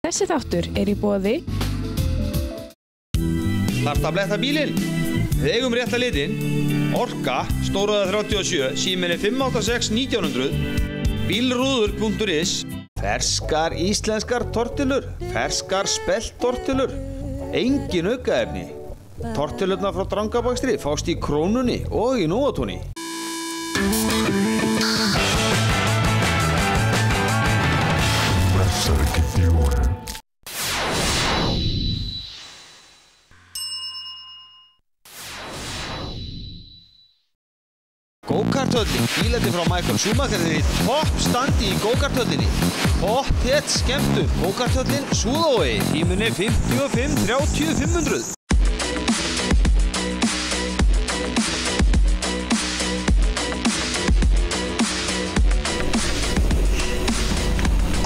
Þessi þáttur í boði. Þarftu að bletta bílinn? Við eigum rétta litinn. Orka, Stóraða 37, síminn 586 1900. Bílrúður.is. Ferskar íslenskar tortillur. Ferskar spelttortillur. Engin aukaefni. Tortillurnar frá Drangabakstri fást í Krónunni og í Nóatúni. Go-karthöllin, bílarnir frá Michael Schumacher í toppstandi í go-karthöllinni. Pottþétt skemmtun, go-karthöllin, Súðavegi, tímunni 55 30 500.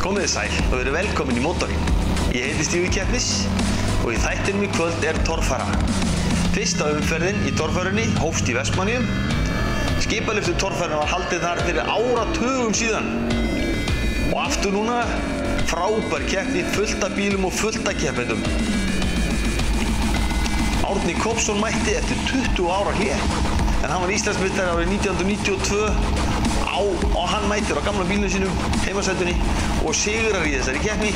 Komið þið sæl og verið velkomin í Mótorinn. Ég heiti Stígur Keppnis og í þættinum í kvöld torfara. Fyrsta umferðin í torfærunni hófst í Vestmannaeyjum. Skipalyftu torfærunni var haldið þar fyrir áratugum síðan. Og aftur núna frábær keppni, fullt af bílum og fullt af keppendum. Árni Kópsson mætti eftir 20 ára hlé, en hann var Íslandsmeistari árið 1992 og hann mætir á gamla bílnum sínum, heimasætunni, og sigrar í þessari keppni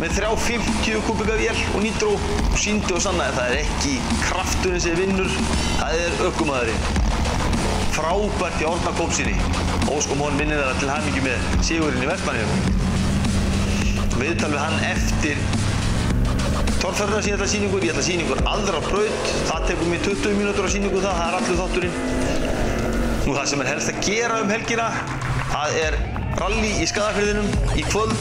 með 350 kubika vél og nýtró og sýndi og sannaði að það ekki krafturinn sem vinnur, það ökumaðurinn. Frábært hjá Árna Kópssyni. Óskum honum minnilega til hamingju með sigurinn í Vestmannaeyjum. Viðtal við hann eftir torfæruna síðan þetta sýningur. Ég ætla að sýningur aðra braut. Það tekur mig 20 mínútur á sýningu það er allur þátturinn. Nú það sem helst að gera helgina, það rally í Skagafirðinum í kvöld,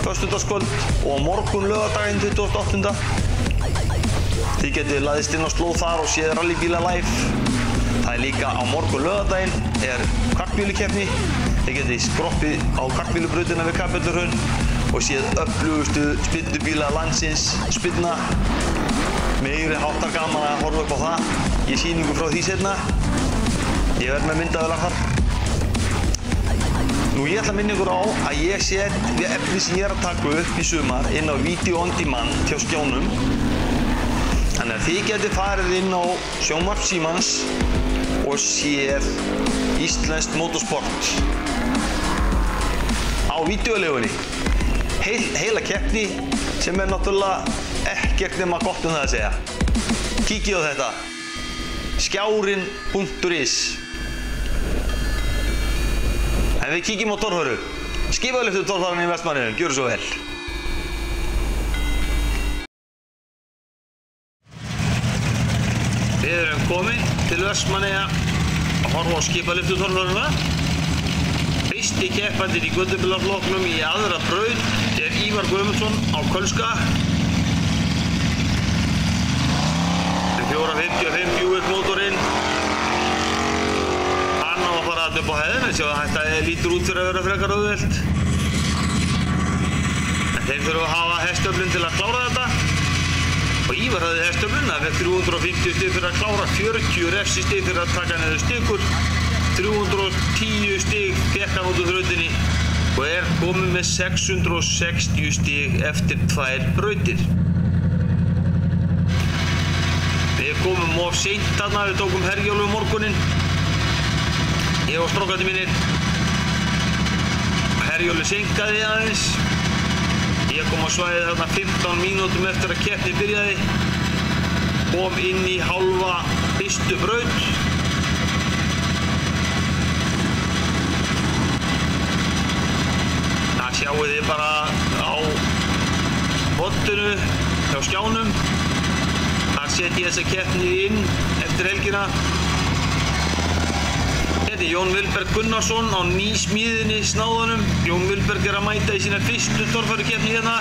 föstudagskvöld og á morgun laugardaginn 28. Þið getið laðist inn á slóð þar og séð rallybíla live. Það líka á morgun laugardaginn kartbílukeppni. Þið getið skroppið á kartbílubrautina við Kapellahraun og séð öflugustu spynnubíla landsins spynna. Meiri háttar gaman að horfa upp á það. Ég sýningu frá því seinna. Ég verð með myndavélar þar. Nú ég ætla að minna ykkur á að ég set við efni sem ég að taka upp í sumar inn á Video on Demand hjá Skjánum. Þannig að þið getið farið inn á sjónvarp Símans og séð íslenskt motorsport á vídeoleigunni. Heila keppni sem náttúrulega ekkert nema gott það að segja. Kíkið á þetta. Skjárin.is. En við kíkjum á torfæru. Skipalyftu torfæran í Vestmannaeyjum. Gjörðu svo vel. Við erum komin til Vestmannaeyja að horfa á skipalyftu torfæruna. Fyrsti keppandinn í göttubílaflokknum í aðra braut Ívar Guðmundsson á Kölska. 455 Buick mótorinn. Hann á að fara upp á hæðina, sjá að þetta lítur út fyrir að vera frekar auðvelt. En þeir þurfa að hafa hestöflun til að klára þetta. Og Ívar hafði hestöflun, það fekk 350 stig fyrir að klára, 40 refsistig fyrir að taka niður stikur, 310 stig fékk hann út úr þrautinni og komið með 660 stig eftir 2 brautir. Við komum of seint þarna, við tókum Herjólf morguninn. Ég og strákarnir mínir. Herjólfur seinkaði aðeins. Ég kom á svæðið þarna 15 mínútum eftir að keppni byrjaði. Kom inn í hálfa fyrstu braut. Það sjáið þið bara á hottinu hjá Skjánum. Þar set ég þessa keppni inn eftir helgina. Þetta Jón Vilberg Gunnarsson á nýsmíðinni Snáðanum. Jón Vilberg að mæta í sína fyrstu torfærukeppni hérna.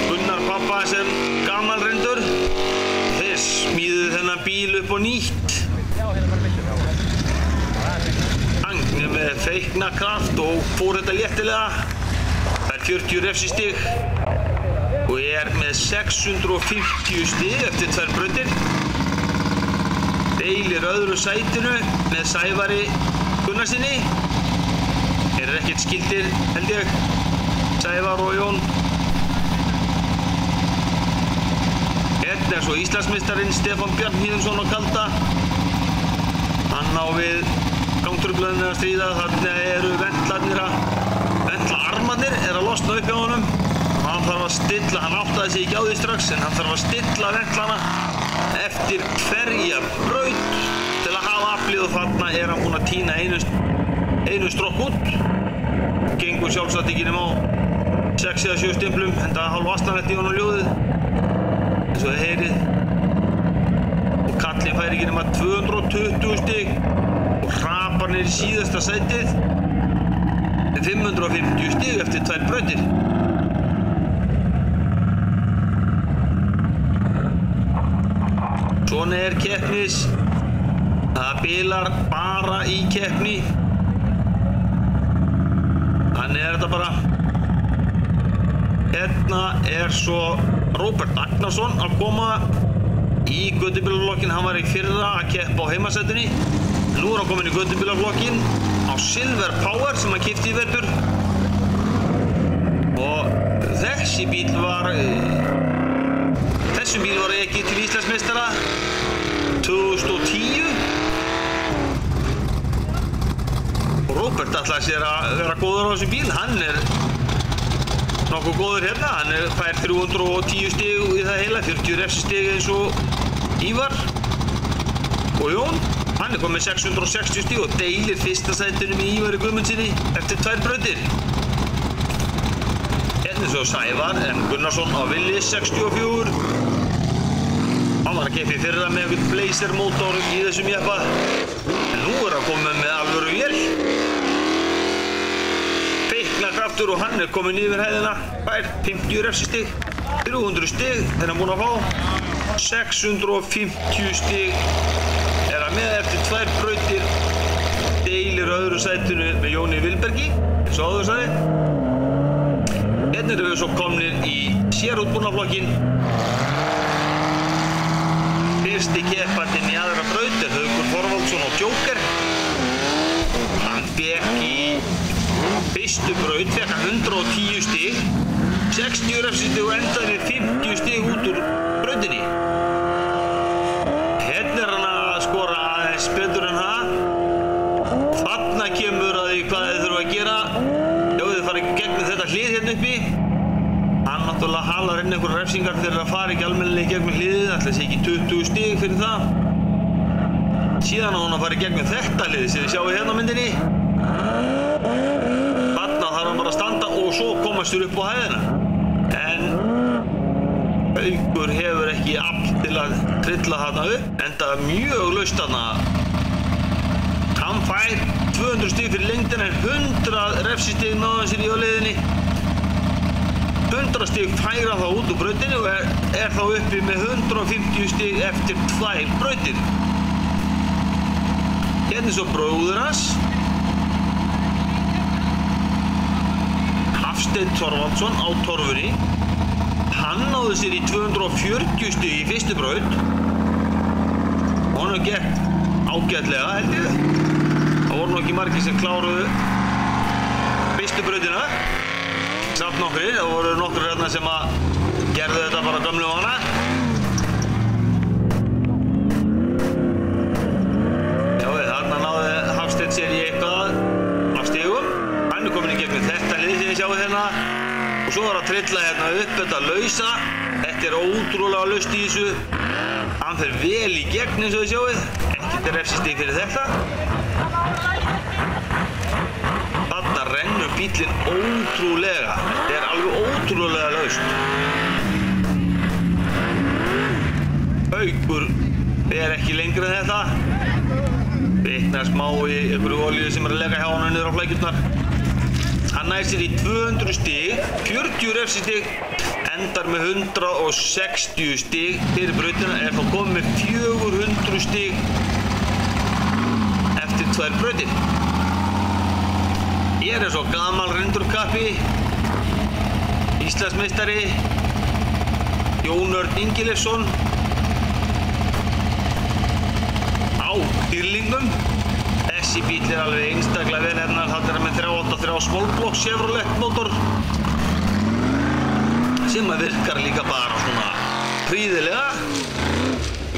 Gunnar pappa sem gamalreyndur. Þeir smíðuðu þennan bíl upp á nýtt. Hann með feikna kraft og fór þetta léttilega. Það 40 refsistig og með 650 stig eftir 2 brautir. Deilir öðru sætinu með Sævari Gunnarsinni. Þeir ekkert skildir held ég. Sævar og Jón. Hérna svo Íslandsmeistarinn Stefán Bjarnhíðinsson á Kalda. Hann á við gangtruflanir að stríða. Þarna eru ventlaarmarnir að losna upp hjá honum. Hann þarf að stilla, hann áttaði sig ekki á því strax, en hann þarf að stilla ventlana eftir hverja braut til að hafa aflið og þarna hann búinn að tína einu strokk út. Gengur sjálfsagt ekki nema á 6 eða 7 stimplum, enda hálf astanlegt í honum ljóðið, eins og þið heyrið. Og kallinn fær ekki nema 220 stig og hrapar niður í síðasta sætið með 550 stig eftir 2 brautir. Svona keppnis. Það bilar bara í keppni. Þannig þetta bara. Hérna svo Róbert Agnarsson að koma í göttubílaflokkinn. Hann var í fyrra að keppa á heimasætunni. Nú hann komin í göttubílaflokkinn á Silver Power sem hann keypti í vetur. Og þessum bíl var ekið til Íslandsmeistara 2010. Og Róbert ætlaði sér að vera góður á þessum bíl. Hann nokkuð góður hérna. Hann fær 310 stig í það heila, 40 refsistig eins og Ívar. Og Jón, hann komið með 660 stig og deilir fyrsta sætunum í Ívari Guðmundsssyni eftir 2 brautir. Hérna svo Sævar Gunnarsson á Willys 64. Hann var að keppa í fyrra með einhvern Blazer mótor í þessum jeppa. En nú hann komið með alvöru vél. Feiknakraftur og hann kominn yfir hæðina. Fær 50 refsistig, 300 stig þegar hann búinn að fá. 650 stig hann með eftir 2 brautir. Deilir öðru sætinu með Jóni Vilbergi, eins og áður sagði. Hérna erum við svo komnir í sérútbúnaflokkinn. Fyrsti keppandinn í aðra braut Haukur Þorvaldsson og Joker. Hann fékk í fyrstu braut, fékk hann 110 stig, 60 refsistig og endaði við 50 stig út úr brautinni. Hérna hann að skora aðeins betur en það. Þarna kemur að því hvað þið þurfa að gera. Já, þið fara ekki gegnum þetta hlið hérna uppi. Hann náttúrulega halar inn einhverjar refsingar fyrir að fara ekki almennilega í gegnum hliðið, ætli sé ekki 20 stig fyrir það. Síðan á hann að fara í gegnum þetta hlið sem þið sjáu hérna á myndinni. Þarna þarf hann bara að standa og svo komast þér upp á hæðina. En Haukur hefur ekki afl til að trilla þarna upp, enda mjög laust þarna. Hann fær 200 stig fyrir lengdina en 100 refsistig náði hann sér í á leiðinni. 100 stig færa þá út úr brautinu og þá uppi með 150 stig eftir 2 brautir. Hérna svo bróður hans, Hafsteinn Þorvaldsson á torfunni. Hann náði sér í 240 stig í fyrstu braut. Honum gekk ágætlega held ég. Það voru nú ekki margir sem kláruðu fyrstu brautina. Samt nokkrir, það voru nokkrir hérna sem að gerðu þetta bara gömlu vana. Já, þarna náði Hafsteinn sér í eitthvað af stigum. Hann kominn í gegnum þetta hlið sem ég sjáu hérna. Og svo að trilla hérna upp þetta lausa. Þetta ótrúlega laust í þessu. Hann fer vel í gegn eins og þið sjáuð. Ekkert refsistig fyrir þetta. Þarna rennur bíllinn ótrúlega. Þetta alveg ótrúlega laust. Haukur fer ekki lengra en þetta. Viknar smá í einhverju olíu sem að lega hjá hann niður á flækjurnar. Hann nær sér í 200 stig, 40 refsistig, endar með 160 stig fyrir brautina, þá komið með 400 stig eftir 2 brautir. Hér svo gamal reyndurkappi, Íslandsmeistari, Jón Örn Ingilefsson á dýrlingum. Þessi bíll alveg einstaklega vel hérna, hann með 383 small block Chevrolet mótor. sem að virkar líka bara svona prýðilega.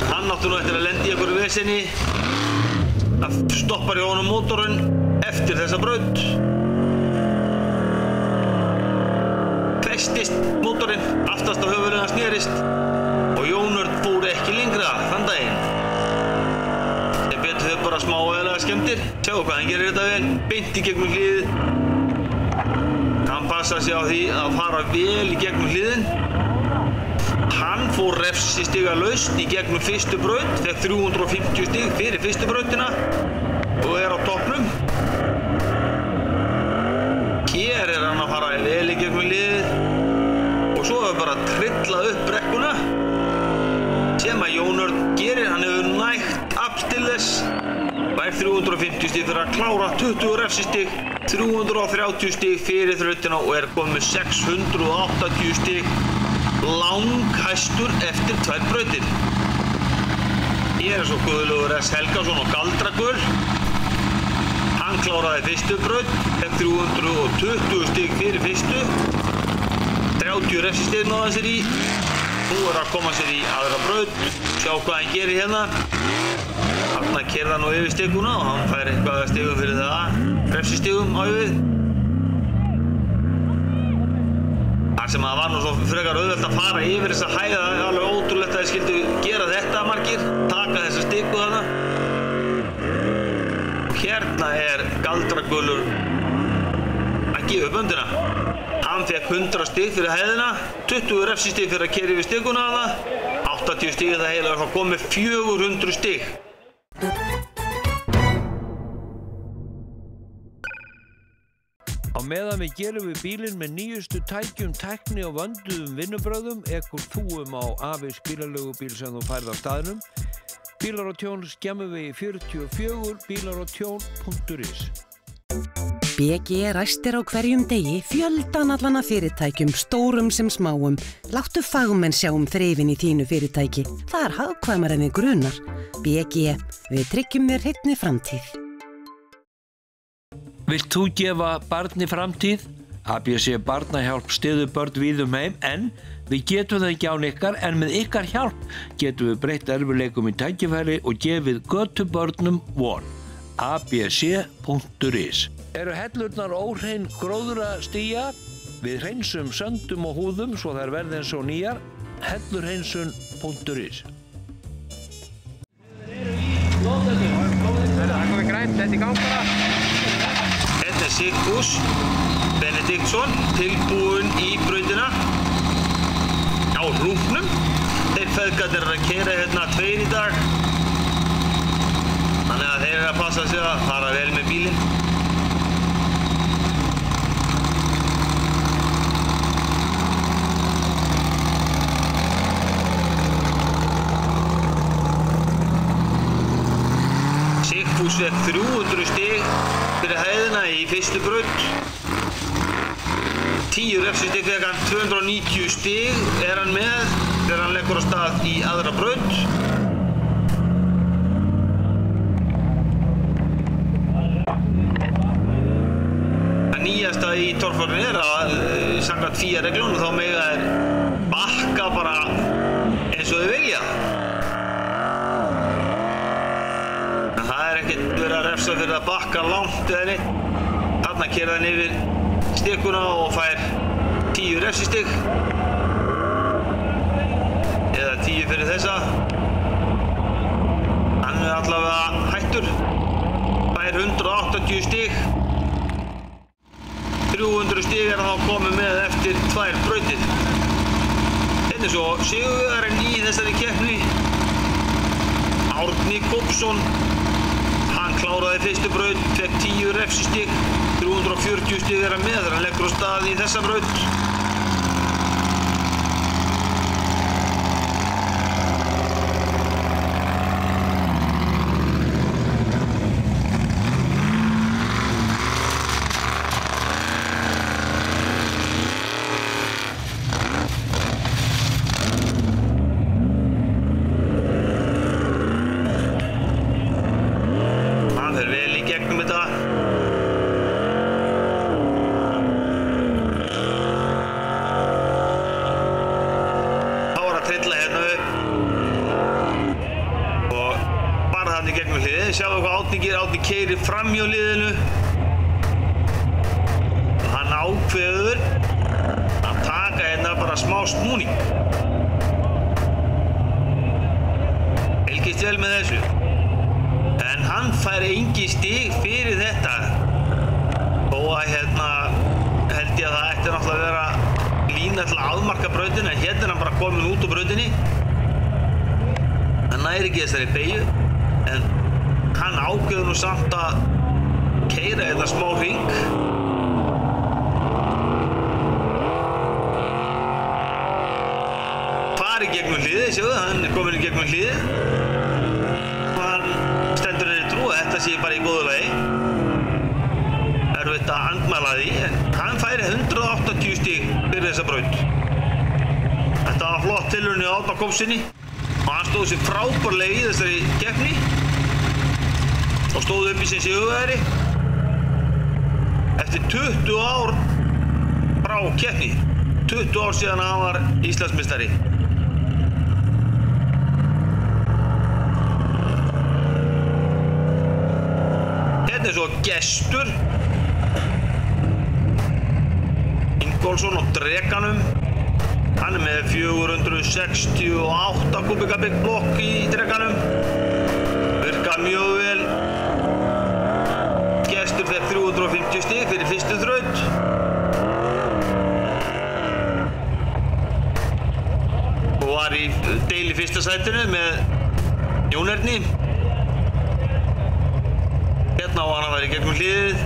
Hann átti nú eftir að lenda í einhverju vesenni. Það stoppar hjá honum mótorinn eftir þessa braut. Festist mótorinn aftast á höfuðinu hans snerist og Jón Örn fór ekki lengra þann daginn. Þeir betur þau bara smávægilega skemmtir. Sjáu hvað hann gerir þetta vel, beint í gegnum hliðið. Hann passar sig á því að fara vel í gegnum hliðin. Hann fór refsistiga laust í gegnum fyrstu braut, fekk 350 stig fyrir fyrstu brautina og á toppnum. Hér hann að fara vel í gegnum hliðið og svo bara að trilla upp brekkuna sem að Jón Örn gerir. Hann hefur nægt afl til þess. Fær 350 stig fyrir að klára 20 refsistig, 330 stig fyrir þrautina og komið með 680 stig. Langhæstur eftir 2 brautir. Hér svo Guðlaugur S. Helgason og Galdragull. Hann kláraði fyrstu braut, fekk 320 stig fyrir fyrstu. 30 refsistig náði hann sér í. Nú að koma sér í aðra braut. Sjá hvað hann gerir hérna. Þarna keyrði hann nú yfir stiguna og hann fær eitthvað af stigum fyrir það. Refsistigum á yfir. Þar sem það var nú svo frekar auðvelt að fara yfir þessa hæð, það alveg ótrúlegt að þeir skyldu gera þetta margir, taka þessa stigu þarna. Og hérna Galdragullur að gefa upp öndina. Hann fekk 100 stig fyrir hæðina, 20 refsistig fyrir að keyra yfir stiguna þarna, 80 stig það heila og komið 400 stig. Á meðan við gerum við bílinn með nýjustu tækjum, tækni og vönduðum vinnubrögðum ekkur þú á Avís bílaleigubíl sem þú færð á staðnum. Bílar og tjón Skemmuvegi 44, bílarogjón.is. BG ræstir á hverjum degi fjöldan allana fyrirtækjum, stórum sem smáum. Láttu fagmenn sjá þrifin í þínu fyrirtæki. Það hagkvæmar en við grunar. BG, við tryggjum þér hreinni framtíð. Vilt þú gefa barni framtíð? ABC Barnahjálp styður börn víðum heim en við getum það ekki án ykkar en með ykkar hjálp getum við breytt erfiðleikum í tækifæri og gefið götu börnum von. abc.is. Eru hellurnar óhrein gróðra stíja? Við hreinsum söndum og húðum svo þær verði eins og nýjar. hellurhreinsun.is. Það komið grænt, þetta í gang bara. Þetta Sigfús Benediktsson tilbúinn í brautina á rúfnum. Þeir feðgarnir að keyra hérna 2 í dag. Þannig að þeir að passa sig að fara vel með bílinn. Sigfús fekk 300 stig fyrir hæðina í fyrstu braut. 10 refsistig fekk hann, 290 stig hann með þegar hann leggur á stað í aðra braut. Það nýjasta í torfærinu að samkvæmt FIA-reglunum þá mega þeir bakka bara eins og þeir vilja. Það ekkert verið að refsa fyrir að bakka langt eða neitt. Þarna keyrði hann yfir stikuna og fær 10 refsistig. Eða 10 fyrir þessa. Hann allavega hættur. Fær 180 stig. 300 stig þá komið með eftir 2 brautir. Hérna svo sigurvegarinn í þessari keppni. Árni Kópsson. Hann kláraði fyrstu braut, fekk 10 refsistig, 340 stig hann með þegar hann leggur á stað í þessa braut. Þið sjáu hvað Árni gerir, Árni keyrir fram hjá liðinu. Hann ákveður að taka hérna bara smá snúning. Fylgist vel með þessu. En hann fær engin stig fyrir þetta. Þó að hérna held ég að það ætti náttúrulega að vera lína til að afmarka brautina, en hérna er hann bara komin út úr brautinni. Hann næri ekki þessari beygju, en hann ákveður nú samt að keyra þetta smá hring. Fari gegnum hliðið, sjáðu, hann er komin í gegnum hliðið. Hann stendur henni trú að þetta sé bara í góðu lagi. Erfitt að andmæla því, en hann færi 180 stig fyrir þessa braut. Þetta var flott tilraun hjá Árna Komsinni og hann stóð sér frábærlega í þessari keppni og stóð upp í sem sigurvegari eftir 20 ár frá keppni. 20 ár síðan að hann var Íslandsmeistari. Hérna er svo Gestur Ingólfsson á drekanum. Hann er með 468 kubikabik blokk í drekanum. Virkar mjög vel. Gestur fekk 350 stig fyrir fyrstu þraut. Og var í deil í fyrsta sætinu með Jón Erni. Hérna á hann að vera í gegnum hliðið.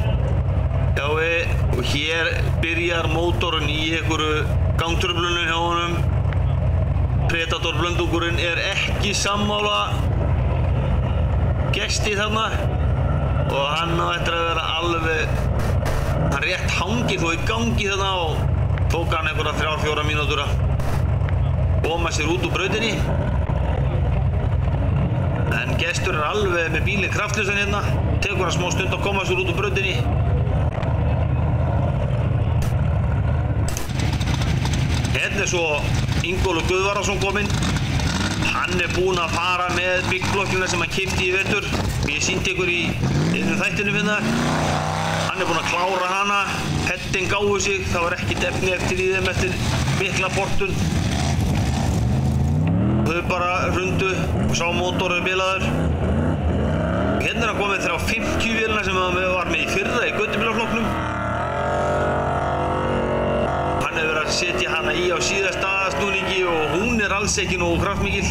Og hér byrjar mótorinn í einhverju gangtruflunum hjá honum. Predator blöndungurinn er ekki sammála Gesti þarna og hann á eftir að vera alveg, hann rétt hangið þó í gangi þarna og tók hann einhverja 3-4 mínútur að koma sér út úr brautinni. En Gestur er alveg með bílinn kraftlausan hérna, tekur hann smá stund að koma sér út úr brautinni. Hérna er svo Ingólfur Guðvarason kominn. Hann er búinn að fara með byggblokkina sem hann keypti í vetur. Ég sýndi ykkur í einum þættinum hérna. Hann er búinn að klára hana. Pettin gáfu sig, það var ekkert efni eftir í þeim eftir mikla portun. Þau bara hrundu og sá mótorinn bilaður. Hérna er hann komið 350 vélina sem hann var með í fyrra í göttubílaflokknum. Setja hana í á síðasta snúningi og hún er alls ekki nógu kraftmikil.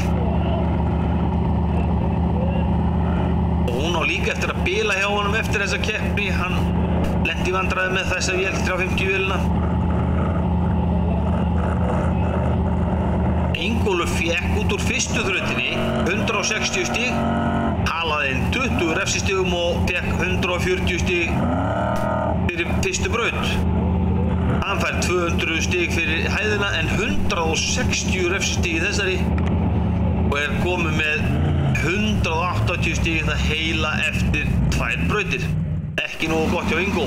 Og hún á líka eftir að bila hjá honum eftir þessa keppni. Hann lenti í vandræði með þessa vél, 350 vélina. Ingólfur fékk út úr fyrstu þrautinni 160 stig, halaði inn 20 refsistigum og fékk 140 stig fyrir fyrstu braut. Hann fær 200 stig fyrir hæðina en 160 refsistig í þessari og er komið með 180 stig það heila eftir 2 brautir. Ekki nógu gott hjá Ingó.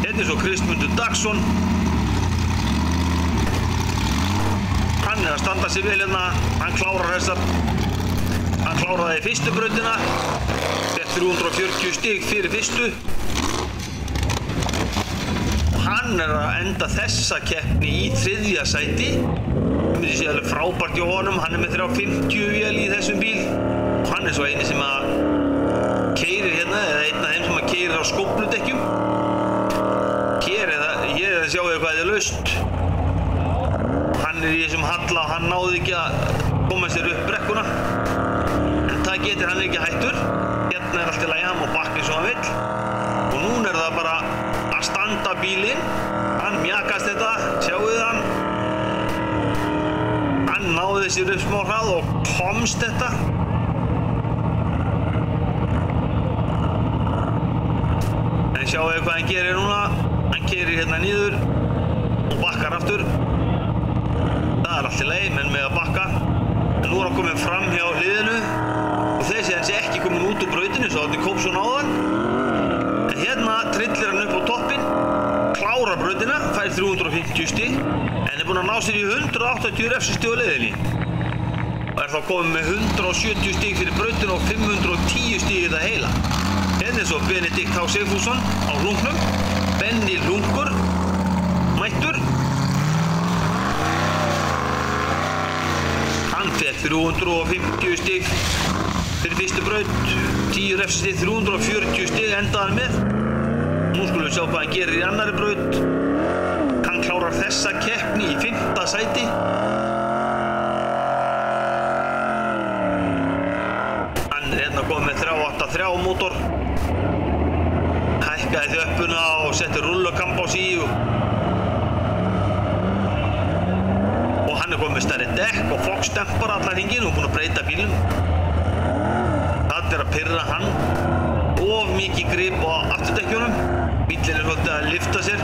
Hérna er svo Kristmundur Dagsson. Hann er að standa sig vel hérna. Hann klárar þessa. Hann kláraði fyrstu brautina. Fekk 340 stig fyrir fyrstu. Hann er að enda þessa keppni í 3. sæti. Það myndi sé alveg frábært hjá honum. Hann er með 350 vél í þessum bíl. Og hann er svo eini sem að keyrir hérna, eða einn af þeim sem að keyrir á skófludekkjum. Hér er það, sjáu þið hvað er laust. Hann er í þessum halla og hann náði ekki að koma sér upp brekkuna. En það getur hann ekki hættur. Hérna er allt í lagi, hann má bakka eins og hann vill. Og núna er það bara að standa bílinn. Hann mjakast þetta, sjáu þið hann. Hann náði sér upp smá hrað og komst þetta. En sjáu þið hvað hann gerir núna. Hann keyrir hérna niður og bakkar aftur. Það er allt í lagi, menn með að bakka. En nú er hann komin fram hjá hliðinu og þessi hann sé ekki komin út úr brautinu svo Árni Komsson áðan. En hérna trillir hann upp á toppinn, klárar brautina, fær 350 stig en er búinn að ná sér í 180 refsistig á leiðinni. og þá komið með 170 stig fyrir brautina og 510 stig í það heila. Hérna svo Benedikt H. Sigfússon á hlungnum, Benni Hlungur, mættur. Hann fekk 350 stig fyrir fyrstu braut, 10 refsistig, 340 stig endaði hann með. Nú skulum við sjá hvað hann gerir í annari braut. Hann klárar þessa keppni í 5. sæti. Hann hérna komið með 383 mótor. Hækkaði þjöppuna og setti rullukamp á sig og hann komið með stærri dekk og Fox-dempar allar hringinn og búinn að breyta bílum. Það að pirra hann. Of mikið grip á afturdekkjunum. Bíllinn svolítið að lyfta sér.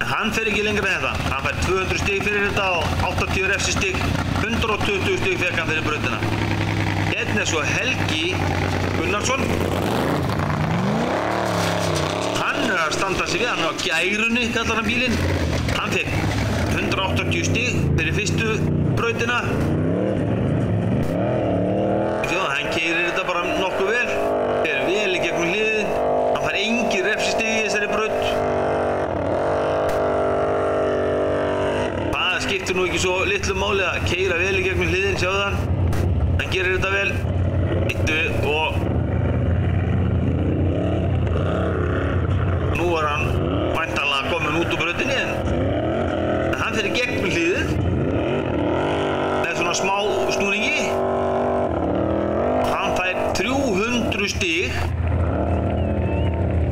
En hann fer ekki lengra en þetta. Hann fær 200 stig fyrir þetta og 80 refsistig. 120 stig fekk hann fyrir brautina. Hérna svo Helgi Gunnarsson. Hann að standa sig við, hann á gærunni, kallar hann bílinn. Hann fekk 180 stig fyrir fyrstu brautina. Hann keyrir þetta bara nokkuð vel, fer vel í gegnum hliðið, hann fær engin refsistig í þessari braut. Það skiptir nú ekki svo litlu máli að keyra vel í gegnum hliðin, sjáðu hann. Hann gerir þetta vel, og nú hann væntanlega kominn út úr brautinni, en hann fer í gegnum hliðið með svona smá snúningi. 300 stig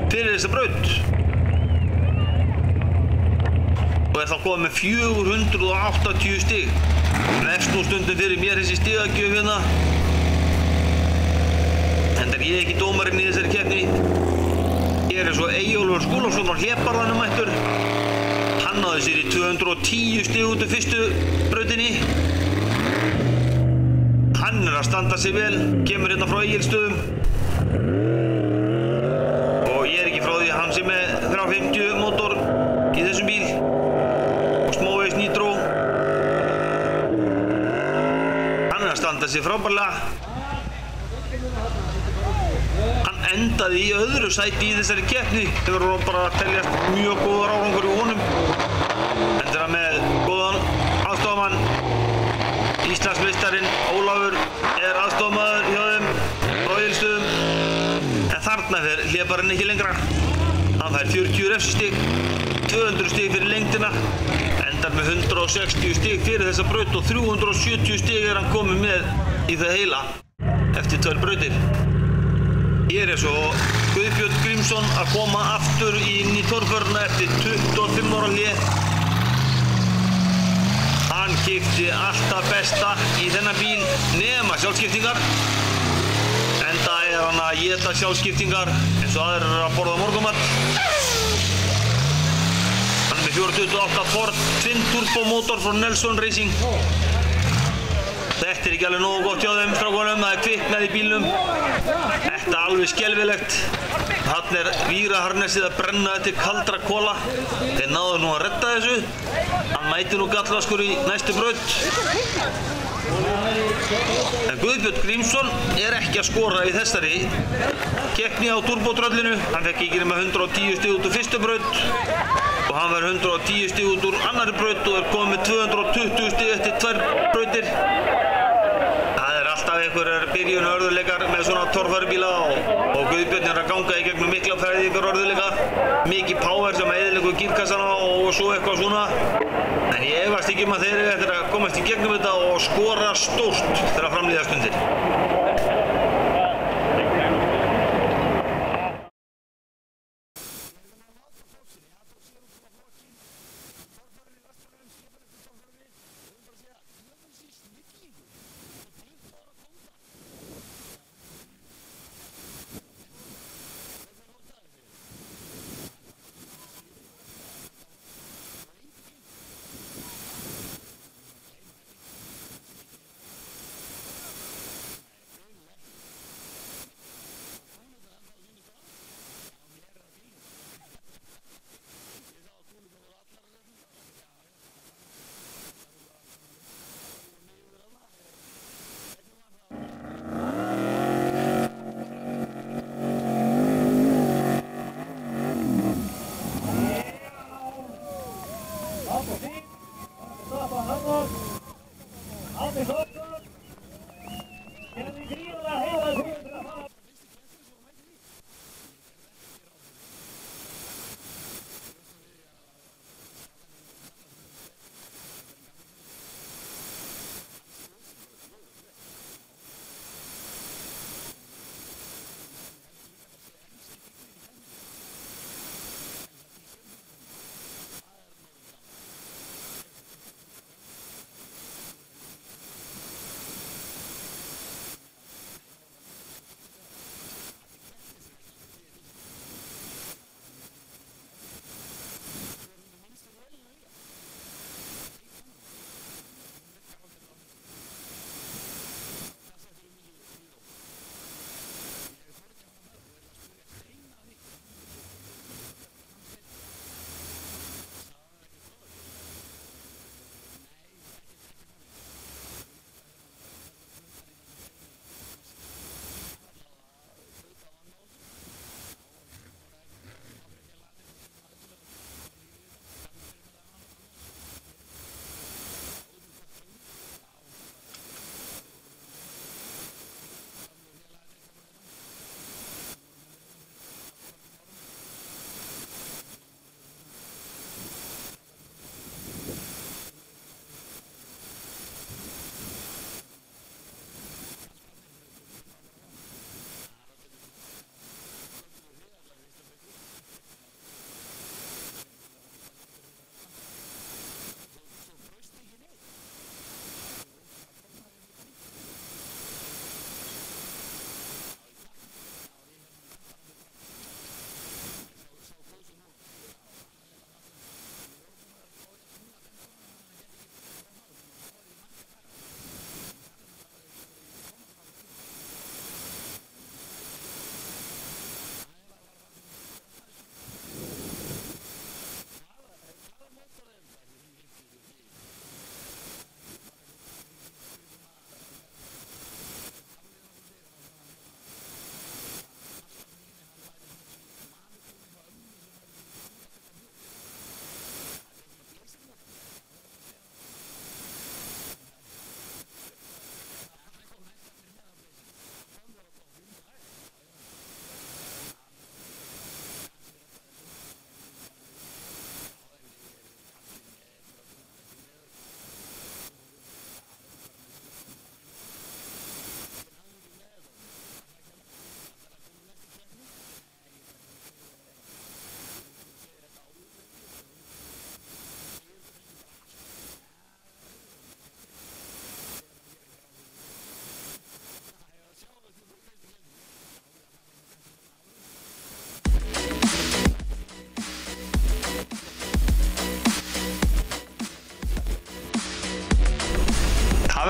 fyrir þessa braut og þá komið með 480 stig. Efst nú stundum fyrir mér þessi stigagjöf hérna. Enda ég ekki dómarinn í þessari keppni. Hér svo Eyjólfur Skúlason á Hlébarðanum mættur. Hann náði sér í 210 stig út af fyrstu brautinni. Hann að standa sig vel, kemur hérna frá Egilsstöðum og ég ekki frá því að hann sé með 350 mótor í þessum bíl og smávegis nýtró. Hann að standa sig frábærlega. Hann endaði í öðru sæti í þessari keppni. Það verður bara að teljast mjög góðar árangur í honum. Endur hann með góðan aðstoðarmann. Íslandsmeistarinn Ólafur aðstoðarmaður hjá þeim frá Egilsstöðum. En þarna fer Hlébarinn ekki lengra. Hann fær 40 refsistig, 200 stig fyrir lengdina, endar með 160 stig fyrir þessa braut og 370 stig hann komið með í það heila eftir 2 brautir. Hér svo Guðbjörn Grímsson að koma aftur inn í torföruna eftir 25 ára hlé. Hann keypti alltaf besta í þennan bíl nema sjálfskiptingar. Enda hann að éta sjálfskiptingar eins og aðrir að borða morgunmat. Hann með 428 Ford Twin Turbo mótor frá Nelson Racing. Þetta ekki alveg nógu gott hjá þeim strákunum, það kviknað í bílnum. Þetta alveg skelfilegt. Þarna víraharnesið að brenna til kaldra kola. Þeir náðu nú að redda þessu. Hann mæti nú gallvaskur í næstu braut. En Guðbjörn Grímsson ekki að skora í þessari keppni á turbótröllinu. Hann fekk ekki nema 110 stig út úr fyrstu braut og hann var 110 stig út úr annari braut og komið með 220 stig eftir 2 brautir. Það alltaf einhverjar byrjunarörðuleikar með svona torfærubíla og Guðbjörn að ganga í gegnum mikla fæðingarörðuleika, mikið power sem eyðileggur gírkassana og svo eitthvað svona. En ég efast ekki að þeir eftir að komast í gegnum þetta og skora stórt þegar framlíða stundir.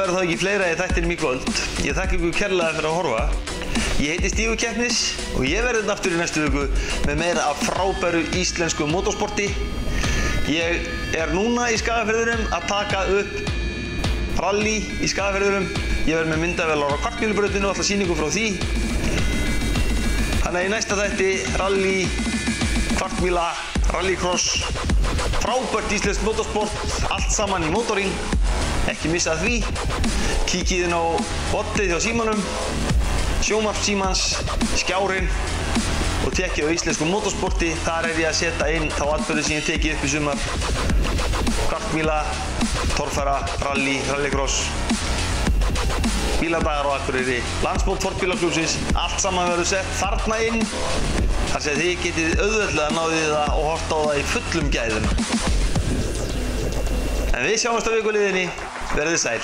verður þá ekki fleira í þættinum í kvöld. Ég þakka ykkur kærlega fyrir að horfa. Ég heiti Stígur Keppnis og ég verð hérna aftur í næstu viku með meira af frábæru íslensku motorsporti. Ég núna í Skagafirðinum að taka upp rally í Skagafirðinum. Ég verð með myndavélar á kvartmílubrautinu og ætla að sýna ykkur frá því. Þannig að í næsta þætti rally, kvartmíla, rallycross, frábært íslenskt motorsport, allt saman í motoring. Ekki missa því. Kíkið inn á bottið hjá símanum, sjónvarp símans, skjárinn og tekkið á íslensku motorsporti. Þar ég að setja inn þá atburði sem ég tekið upp í sumar. Kvartmíla, torfæra, rally, rallycross, bíladagar á Akureyri, landsmót fornbílaklúbbsins. Allt saman verður sett þarna inn. Þar sem þið getið auðveldlega náðið það og horft á það í fullum gæðum. En við sjáumst á vikuliðinni. Verðið sæl.